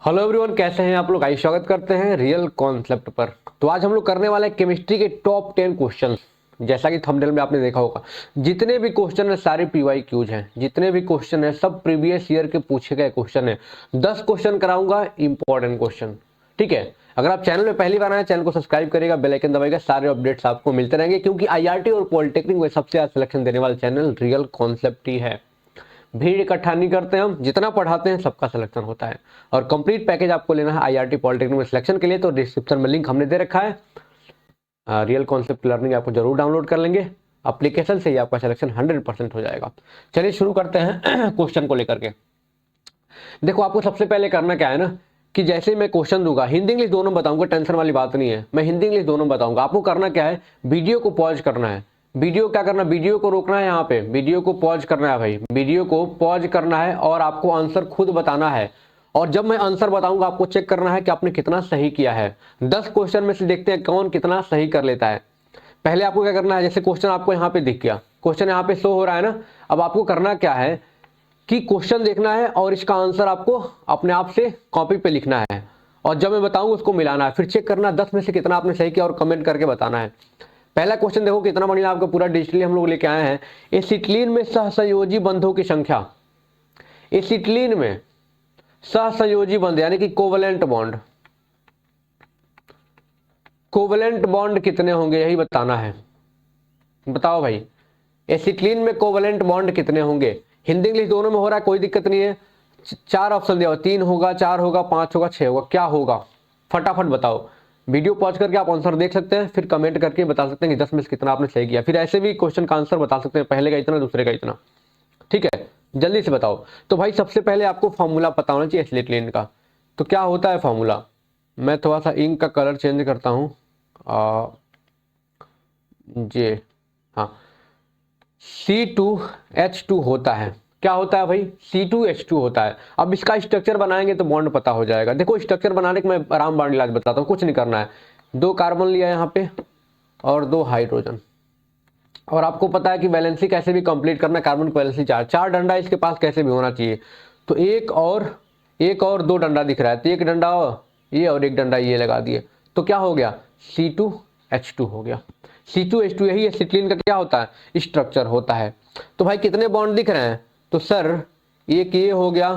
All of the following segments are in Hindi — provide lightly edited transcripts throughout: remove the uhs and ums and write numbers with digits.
हेलो एवरीवन, कैसे हैं आप लोग। आई स्वागत करते हैं रियल कॉन्सेप्ट पर। तो आज हम लोग करने वाले हैं केमिस्ट्री के टॉप 10 क्वेश्चन। जैसा कि थंबनेल में आपने देखा होगा, जितने भी क्वेश्चन है सारे पीवाई क्यूज हैं। जितने भी क्वेश्चन है सब प्रीवियस ईयर के पूछे गए क्वेश्चन है। 10 क्वेश्चन कराऊंगा, इंपॉर्टेंट क्वेश्चन। ठीक है, अगर आप चैनल में पहली बार आए, चैनल को सब्सक्राइब करेगा, बेल आइकन दबाएगा, सारे अपडेट्स आपको मिलते रहेंगे। क्योंकि आईआरटी और पॉलिटेक्निक में सबसे ज्यादा सिलेक्शन देने वाला चैनल रियल कॉन्सेप्ट ही है। भीड़ इकट्ठा नहीं करते हम, जितना पढ़ाते हैं सबका सिलेक्शन होता है। और कंप्लीट पैकेज आपको लेना है आईआरटी पॉलिटेक्निक में सिलेक्शन के लिए, तो डिस्क्रिप्शन में लिंक हमने दे रखा है। रियल कॉन्सेप्ट लर्निंग आपको जरूर डाउनलोड कर लेंगे। एप्लीकेशन से ही आपका सिलेक्शन 100% हो जाएगा। चलिए शुरू करते हैं क्वेश्चन को लेकर के। देखो, आपको सबसे पहले करना क्या है ना, कि जैसे मैं क्वेश्चन दूंगा, हिंदी इंग्लिश दोनों बताऊंगा, टेंशन वाली बात नहीं है। मैं हिंदी इंग्लिश दोनों बताऊंगा। आपको करना क्या है, वीडियो को पॉज करना है। वीडियो क्या करना, वीडियो को रोकना है, यहाँ पे वीडियो को पॉज करना है भाई। वीडियो को पॉज करना है और आपको आंसर खुद बताना है। और जब मैं आंसर बताऊंगा, आपको चेक करना है कि आपने कितना सही किया है। 10 क्वेश्चन में से देखते हैं कौन कितना सही कर लेता है। पहले आपको क्या करना है, जैसे क्वेश्चन आपको यहाँ पे दिख गया, क्वेश्चन यहाँ पे शो हो रहा है ना। अब आपको करना क्या है कि क्वेश्चन देखना है और इसका आंसर आपको अपने आप से कॉपी पे लिखना है। और जब मैं बताऊंगा उसको मिलाना है, फिर चेक करना 10 में से कितना आपने सही किया और कमेंट करके बताना है। पहला क्वेश्चन देखो कितना बढ़िया, आपका पूरा डिजिटली हम लोग लेके आए हैं। एसिटिलीन में सहसंयोजी बंधों की संख्या। एसिटिलीन में सहसंयोजी बंध यानी कि कोवलेंट बॉन्ड, कोवलेंट बॉन्ड कितने होंगे, यही बताना है। बताओ भाई, एसिटिलीन में कोवलेंट बॉन्ड कितने होंगे। हिंदी इंग्लिश दोनों में हो रहा है, कोई दिक्कत नहीं है। 4 ऑप्शन दिया हुआ, 3 होगा, 4 होगा, 5 होगा, 6 होगा, क्या होगा फटाफट बताओ। वीडियो पॉज करके आप आंसर देख सकते हैं, फिर कमेंट करके बता सकते हैं कि 10 में से कितना आपने सही किया। फिर ऐसे भी क्वेश्चन का आंसर बता सकते हैं, पहले का इतना, दूसरे का इतना। ठीक है, जल्दी से बताओ। तो भाई सबसे पहले आपको फॉर्मूला पता होना चाहिए एसिटिलीन का। तो क्या होता है फॉर्मूला, मैं थोड़ा सा इंक का कलर चेंज करता हूँ। जे हाँ, C2H2 होता है। क्या होता है भाई, C2H2 होता है। अब इसका स्ट्रक्चर बनाएंगे तो बॉन्ड पता हो जाएगा। देखो, स्ट्रक्चर बनाने के मैं आराम बाण इलाज बताता हूँ, कुछ नहीं करना है। 2 कार्बन लिया यहाँ पे और 2 हाइड्रोजन। और आपको पता है कि वैलेंसी कैसे भी कंप्लीट करना है, कार्बन को वैलेंसी 4 डंडा इसके पास कैसे भी होना चाहिए। तो एक और 2 डंडा दिख रहा है, तो एक डंडा ये और एक डंडा ये लगा दिए, तो क्या हो गया, C2H2 हो गया। C2H2 यही एसिटिलीन का क्या होता है, स्ट्रक्चर होता है। तो भाई कितने बॉन्ड दिख रहे हैं, तो सर एक ये हो गया,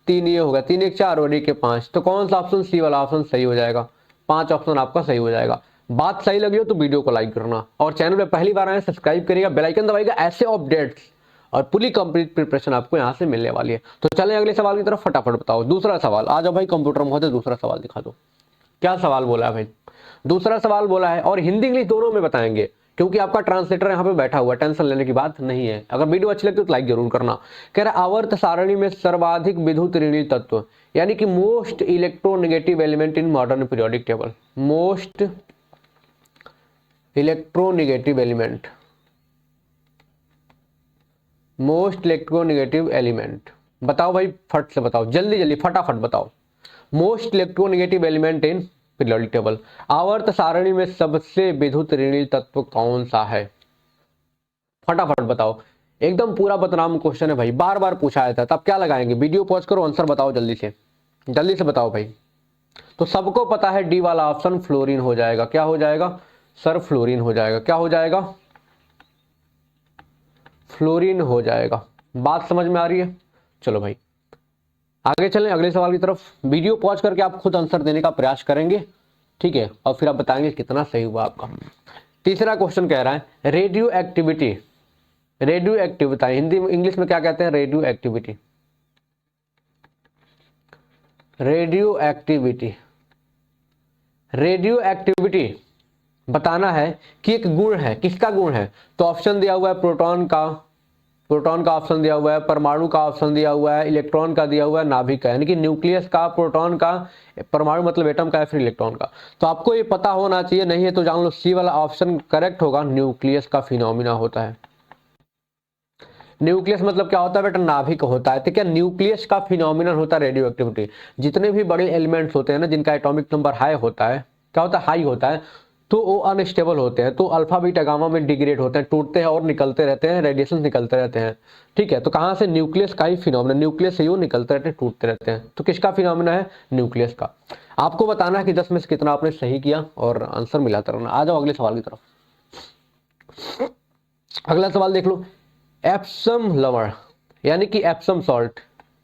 3 ये हो गया, 3 1 4 और 1 1 5। तो कौन सा ऑप्शन, सी वाला ऑप्शन सही हो जाएगा। 5 ऑप्शन आपका सही हो जाएगा। बात सही लगी हो तो वीडियो को लाइक करना, और चैनल पे पहली बार आए सब्सक्राइब करिएगा, बेल आइकन दबाइएगा। ऐसे अपडेट्स और पूरी कंप्लीट प्रिपरेशन आपको यहाँ से मिलने वाली है। तो चलें अगले सवाल की तरफ, फटाफट बताओ। दूसरा सवाल, आ जाओ भाई कंप्यूटर महोदय, दूसरा सवाल दिखा दो। क्या सवाल बोला है भाई, दूसरा सवाल बोला है, और हिंदी इंग्लिश दोनों में बताएंगे, क्योंकि आपका ट्रांसलेटर यहाँ पे बैठा हुआ है, टेंशन लेने की बात नहीं है। अगर वीडियो अच्छी लगती है तो लाइक जरूर करना। कह रहा आवर्त सारणी में सर्वाधिक विद्युत ऋणात्मक तत्व, यानी कि most electronegative element in modern periodic table. Most electronegative element, most electronegative element बताओ भाई, फट से बताओ, जल्दी जल्दी फटाफट बताओ। Most electronegative element in periodic table, आवर्त सारणी में सबसे विद्युत ऋणात्मक तत्व कौन सा है, फटाफट बताओ। एकदम पूरा बदनाम क्वेश्चन है भाई, बार बार पूछा था। तब क्या लगाएंगे, वीडियो पॉज करो, आंसर बताओ जल्दी से, जल्दी से बताओ भाई। तो सबको पता है डी वाला ऑप्शन फ्लोरीन हो जाएगा। क्या हो जाएगा सर, फ्लोरीन हो जाएगा। क्या हो जाएगा, फ्लोरीन हो जाएगा। बात समझ में आ रही है। चलो भाई आगे चलें अगले सवाल की तरफ। वीडियो पॉज करके आप खुद आंसर देने का प्रयास करेंगे, ठीक है, और फिर आप बताएंगे कितना सही हुआ आपका। तीसरा क्वेश्चन कह रहा है रेडियो एक्टिविटी, रेडियो एक्टिव बताएं, हिंदी इंग्लिश में क्या कहते हैं, radio activity. Radio activity, radio activity बताना है कि एक गुण है, किसका गुण है। तो ऑप्शन दिया हुआ है प्रोटॉन का, प्रोटॉन का ऑप्शन दिया हुआ है, परमाणु का ऑप्शन दिया हुआ है, इलेक्ट्रॉन का दिया हुआ है, नाभिक का, यानी कि न्यूक्लियस का, प्रोटॉन का, परमाणु मतलब एटम का, या फिर इलेक्ट्रॉन का। तो आपको ये पता होना चाहिए, नहीं है तो जान लो सी वाला ऑप्शन करेक्ट होगा, न्यूक्लियस का फिनोमिना होता है। न्यूक्लियस मतलब क्या होता है बेटा, नाभिक होता है। तो क्या न्यूक्लियस का फिनोमिनन होता है रेडियो एक्टिविटी। जितने भी बड़े एलिमेंट्स होते हैं ना, जिनका एटॉमिक नंबर हाई होता है, क्या होता है, हाई होता है, तो वो अनस्टेबल होते हैं, तो अल्फा बीटा गामा में डिग्रेड होते हैं, टूटते हैं और निकलते रहते हैं, रेडिएशन निकलते रहते हैं। ठीक है, तो कहाँ से? न्यूक्लियस का ही फिनोमेना, न्यूक्लियस से वो निकलते रहते हैं, टूटते रहते हैं। तो किसका फिनोमेना है? न्यूक्लियस का। आपको बताना है कि 10 में से कितना आपने सही किया और आंसर मिलाता रहना। आ जाओ अगले सवाल की तरफ। अगला सवाल देख लो। एप्सम लवर यानी कि एप्सम सॉल्ट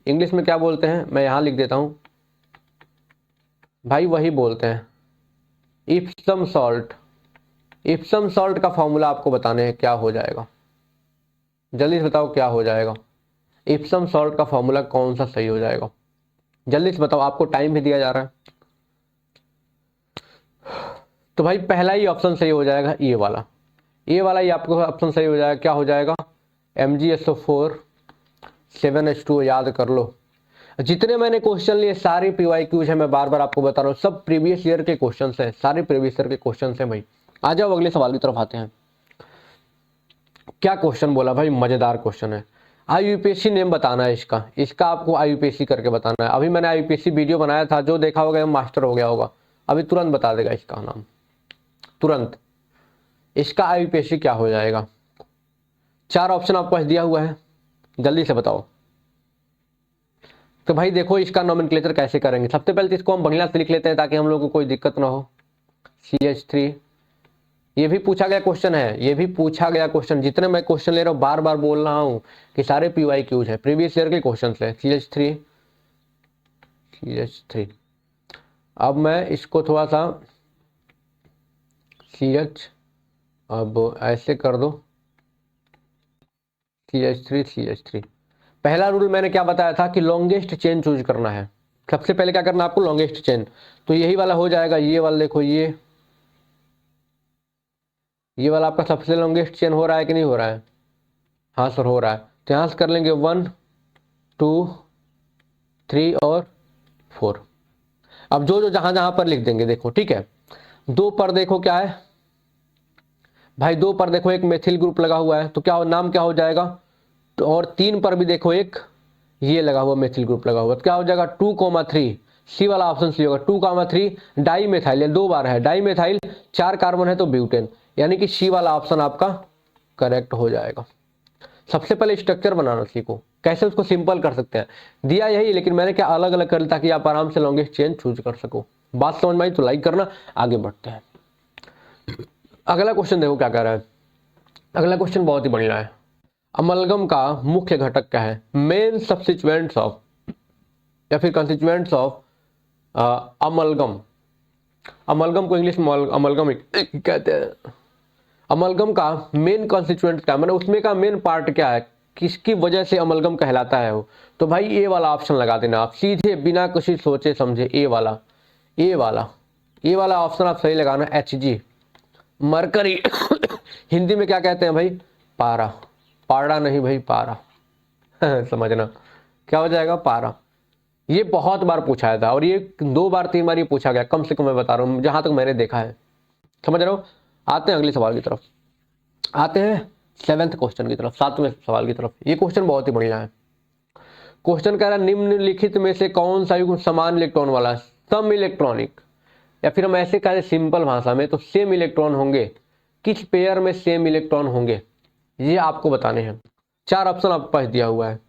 इंग्लिश में क्या बोलते हैं? मैं यहां लिख देता हूं भाई, वही बोलते हैं इप्सम सॉल्ट। इप्सम सॉल्ट का फॉर्मूला आपको बताने हैं, क्या हो जाएगा? जल्दी से बताओ क्या हो जाएगा? इप्सम सॉल्ट का फॉर्मूला कौन सा सही हो जाएगा? जल्दी से बताओ, आपको टाइम भी दिया जा रहा है। तो भाई पहला ही ऑप्शन सही हो जाएगा, ये वाला। ये वाला ही आपको ऑप्शन सही हो जाएगा। क्या हो जाएगा? MgSO4 7H2। याद कर लो, जितने मैंने क्वेश्चन लिए सारे PYQs है, मैं बार बार आपको बता रहा हूँ, सब प्रीवियस ईयर के क्वेश्चन हैं, सारे प्रीवियस ईयर के क्वेश्चन हैं भाई। आ जाओ अगले सवाल की तरफ आते हैं। क्या क्वेश्चन बोला भाई? मजेदार क्वेश्चन है। IUPAC नेम बताना है इसका, आपको IUPAC करके बताना है। अभी मैंने IUPAC वीडियो बनाया था, जो देखा होगा मास्टर हो गया होगा, अभी तुरंत बता देगा इसका नाम, तुरंत। इसका IUPAC क्या हो जाएगा? 4 ऑप्शन आपको पास दिया हुआ है, जल्दी से बताओ। तो भाई देखो इसका नोमेनक्लेचर कैसे करेंगे। सबसे पहले तो इसको हम बढ़िया से लिख लेते हैं ताकि हम लोग को कोई दिक्कत ना हो। CH3, ये भी पूछा गया क्वेश्चन है, ये भी पूछा गया क्वेश्चन। जितने मैं क्वेश्चन ले रहा हूँ बार बार बोल रहा हूँ कि सारे PYQs है, प्रीवियस ईयर के क्वेश्चन है। CH3। अब मैं इसको थोड़ा सा CH, अब ऐसे कर दो CH3। पहला रूल मैंने क्या बताया था कि लॉन्गेस्ट चेन चूज करना है। सबसे पहले क्या करना है आपको? Longest chain. तो यही वाला हो जाएगा, ये वाला देखो, ये वाला आपका सबसे लॉन्गेस्ट चेन हो रहा है कि नहीं हो रहा है? हाँ सर हो रहा है। तो यहाँ से कर लेंगे 1 2 3 और 4। अब जो जहां जहां पर लिख देंगे देखो, ठीक है। 2 पर देखो क्या है भाई, 2 पर देखो एक मेथिल ग्रुप लगा हुआ है, तो क्या नाम क्या हो जाएगा? तो और 3 पर भी देखो एक ये लगा हुआ मेथिल ग्रुप लगा हुआ, तो क्या हो जाएगा? 2,3। सी वाला ऑप्शन सही होगा। 2,3 डाई मेथाइल, 2 बार है डाई मेथाइल, 4 कार्बन है तो ब्यूटेन, यानी कि सी वाला ऑप्शन आपका करेक्ट हो जाएगा। सबसे पहले स्ट्रक्चर बनाना सीखो, कैसे उसको सिंपल कर सकते हैं। दिया यही, लेकिन मैंने क्या अलग अलग कर ताकि आप आराम से लॉन्गेस्ट चेन चूज कर सको। बात समझ में आई तो लाइक करना। आगे बढ़ते हैं। अगला क्वेश्चन देखो क्या कह रहा है। अगला क्वेश्चन बहुत ही बढ़िया है। अमलगम का मुख्य घटक क्या है? मेन सब्स्टिट्यूएंट्स ऑफ या फिर कंस्टिट्यूएंट्स ऑफ अमलगम। अमलगम को इंग्लिश में अमलगम कहते हैं। अमलगम का मेन कॉन्स्टिट्यूएंट क्या, मतलब उसमें का मेन पार्ट क्या है, किसकी वजह से अमलगम कहलाता है वो? तो भाई ए वाला ऑप्शन लगा देना आप सीधे, बिना कुछ सोचे समझे। ए वाला ऑप्शन आप सही लगाना। Hg, मरकरी हिंदी में क्या कहते हैं भाई? पारा। पारा नहीं भाई, पारा समझना क्या हो जाएगा? पारा। ये बहुत बार पूछा था और ये 2 बार 3 बार ये पूछा गया कम से कम, मैं बता रहा हूँ जहां तक मैंने देखा है। समझ रहे हो? आते हैं अगले सवाल की तरफ, आते हैं 7वें क्वेश्चन की तरफ, 7वें सवाल की तरफ। ये क्वेश्चन बहुत ही बढ़िया है। क्वेश्चन कह रहा है निम्नलिखित में से कौन सा युग्म समान इलेक्ट्रॉन वाला है? सम इलेक्ट्रॉनिक, या फिर हम ऐसे कह रहे सिंपल भाषा में तो सेम इलेक्ट्रॉन होंगे। किस पेयर में सेम इलेक्ट्रॉन होंगे ये आपको बताने हैं। 4 ऑप्शन आपके पास दिया हुआ है,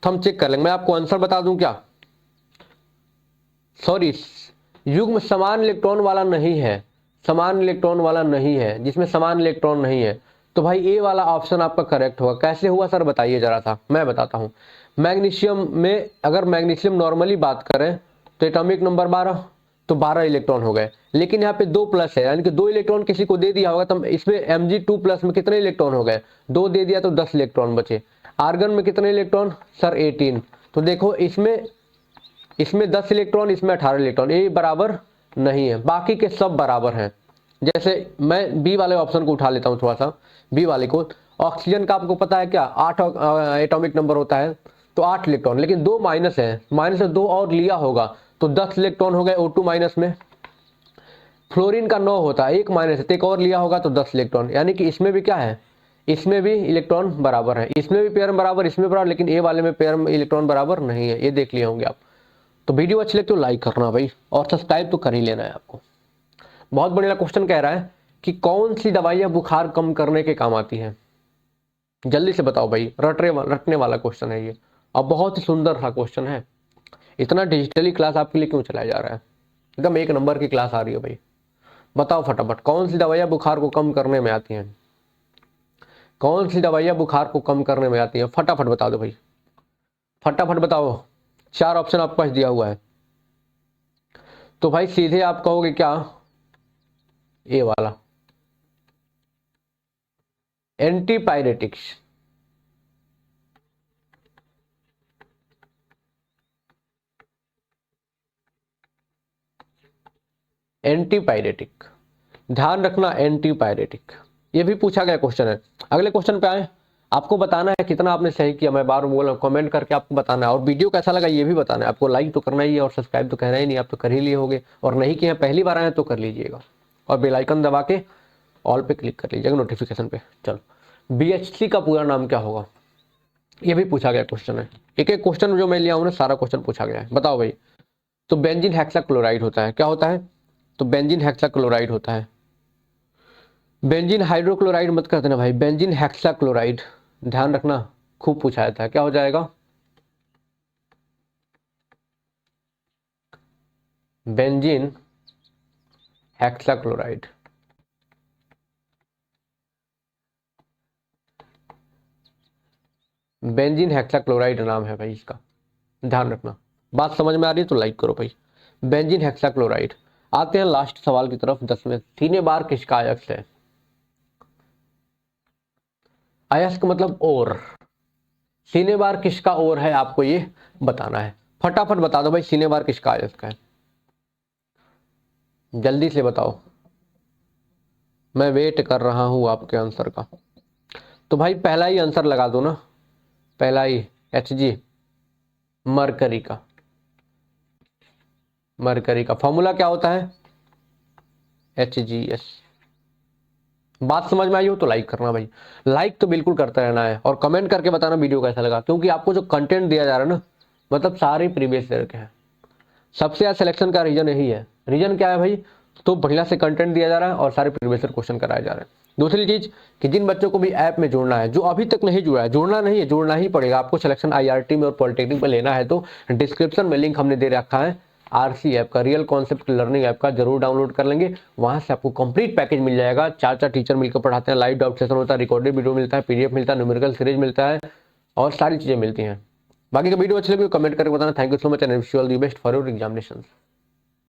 तो हम चेक कर लेंगे। मैं आपको आंसर बता दूं क्या? सॉरी, युग्म समान इलेक्ट्रॉन वाला नहीं है, समान इलेक्ट्रॉन वाला नहीं है, जिसमें समान इलेक्ट्रॉन नहीं है। तो भाई ए वाला ऑप्शन आपका करेक्ट होगा। कैसे हुआ सर बताइए जरा सा, मैं बताता हूं। मैग्नीशियम में अगर मैग्नीशियम नॉर्मली बात करें तो एटॉमिक नंबर 12, तो 12 इलेक्ट्रॉन हो गए। लेकिन यहाँ पे 2 प्लस है, यानी कि 2 इलेक्ट्रॉन किसी को दे दिया होगा, तो इसमें Mg2+ में कितने इलेक्ट्रॉन हो गए? 2 दे दिया तो 10 इलेक्ट्रॉन बचे। आर्गन में कितने इलेक्ट्रॉन सर? 18। तो देखो इसमें 10 इलेक्ट्रॉन, इसमें 18 इलेक्ट्रॉन, ये बराबर नहीं है, बाकी के सब बराबर हैं। जैसे मैं बी वाले ऑप्शन को उठा लेता हूं थोड़ा सा, बी वाले को। ऑक्सीजन का आपको पता है क्या 8 एटॉमिक नंबर होता है, तो 8 इलेक्ट्रॉन, लेकिन 2 माइनस है, माइनस से 2 और लिया होगा तो 10 इलेक्ट्रॉन हो गए O2 माइनस में। फ्लोरीन का 9 होता है, 1 माइनस है, एक और लिया होगा तो 10 इलेक्ट्रॉन, यानी कि इसमें भी क्या है, इसमें भी इलेक्ट्रॉन बराबर है, इसमें भी पेयर बराबर, इसमें बराबर, लेकिन ए वाले में पेयर इलेक्ट्रॉन बराबर नहीं है। ये देख लिए होंगे आप। तो वीडियो अच्छी लगे तो लाइक करना भाई, और सब्सक्राइब तो कर ही लेना है आपको। बहुत बढ़िया क्वेश्चन कह रहा है कि कौन सी दवाइयाँ बुखार कम करने के काम आती हैं? जल्दी से बताओ भाई, रटने वाला क्वेश्चन है ये, और बहुत ही सुंदर सा क्वेश्चन है। इतना डिजिटली क्लास आपके लिए क्यों चलाया जा रहा है? एकदम एक नंबर की क्लास आ रही है भाई। बताओ फटाफट, कौन सी दवाइयाँ बुखार को कम करने में आती हैं? कौन सी दवाइयाँ बुखार को कम करने में आती हैं? फटाफट बता दो भाई, फटाफट बताओ। 4 ऑप्शन आपके पास दिया हुआ है, तो भाई सीधे आप कहोगे क्या? ए वाला, एंटीपायरेटिक्स। एंटीपायरेटिक, ध्यान रखना, एंटीपायरेटिक। ये भी पूछा गया क्वेश्चन है। अगले क्वेश्चन पे आए। आपको बताना है कितना आपने सही किया, मैं बार बोल रहा हूँ, कमेंट करके आपको बताना है। और वीडियो कैसा लगा ये भी बताना है आपको। लाइक तो करना ही है और सब्सक्राइब तो कहना ही नहीं, आप तो कर ही लिए होगे, और नहीं किए हैं पहली बार आए तो कर लीजिएगा। और बेल आइकन दबा के ऑल पे क्लिक कर लीजिएगा, नोटिफिकेशन पे। चलो, बीएचसी का पूरा नाम क्या होगा? ये भी पूछा गया क्वेश्चन है। एक एक क्वेश्चन जो मैं लिया हूँ ना, सारा क्वेश्चन पूछा गया है। बताओ भाई। तो बेंजीन हेक्साक्लोराइड होता है, क्या होता है? तो बेंजीन हेक्साक्लोराइड होता है। बेंजीन हाइड्रोक्लोराइड मत कर देना भाई, बेंजीन हेक्साक्लोराइड, ध्यान रखना, खूब पूछा जाता है। क्या हो जाएगा? Benzene hexachloride. बेंजीन हेक्साक्लोराइड नाम है भाई इसका, ध्यान रखना। बात समझ में आ रही है तो लाइक करो भाई। Benzene hexachloride. आते हैं लास्ट सवाल की तरफ, 10 में। सीने बार किसका अयस्क है? अयस्क मतलब और। सीने बार किसका और है, आपको ये बताना है। फटाफट बता दो भाई, सीने बार किसका अयस्क है? जल्दी से बताओ, मैं वेट कर रहा हूं आपके आंसर का। तो भाई पहला ही आंसर लगा दो ना, पहला ही, Hg, मरकरी का। मरकरी का फॉर्मूला क्या होता है? HgS। बात समझ में आई हो तो लाइक करना भाई, लाइक तो बिल्कुल करते रहना है, और कमेंट करके बताना वीडियो कैसा लगा। क्योंकि आपको जो कंटेंट दिया जा रहा है ना, मतलब सारे प्रीवियस ईयर के हैं। सबसे ज्यादा सिलेक्शन का रीजन यही है। रीजन क्या है भाई? तो बढ़िया से कंटेंट दिया जा रहा है और सारे प्रीवियस ईयर क्वेश्चन कराए जा रहे हैं। दूसरी चीज कि जिन बच्चों को भी ऐप में जुड़ना है, जो अभी तक नहीं जुड़ा है, जुड़ना नहीं है, जुड़ना ही पड़ेगा आपको। सिलेक्शन आईआरटी में और पॉलिटेक्निक में लेना है तो डिस्क्रिप्शन में लिंक हमने दे रखा है आरसी ऐप का, रियल कॉन्सेप्ट लर्निंग ऐप का, जरूर डाउनलोड कर लेंगे। वहां से आपको कंप्लीट पैकेज मिल जाएगा। 4 टीचर मिलकर पढ़ाते हैं, लाइव डाउट सेशन होता है, रिकॉर्डेड वीडियो मिलता है, पीडीएफ मिलता है, न्यूमेरिकल सीरीज मिलता है, और सारी चीजें मिलती हैं। बाकी का वीडियो अच्छे लगे कमेंट करके बताना। Thank you so much and wish you all the best for your examination.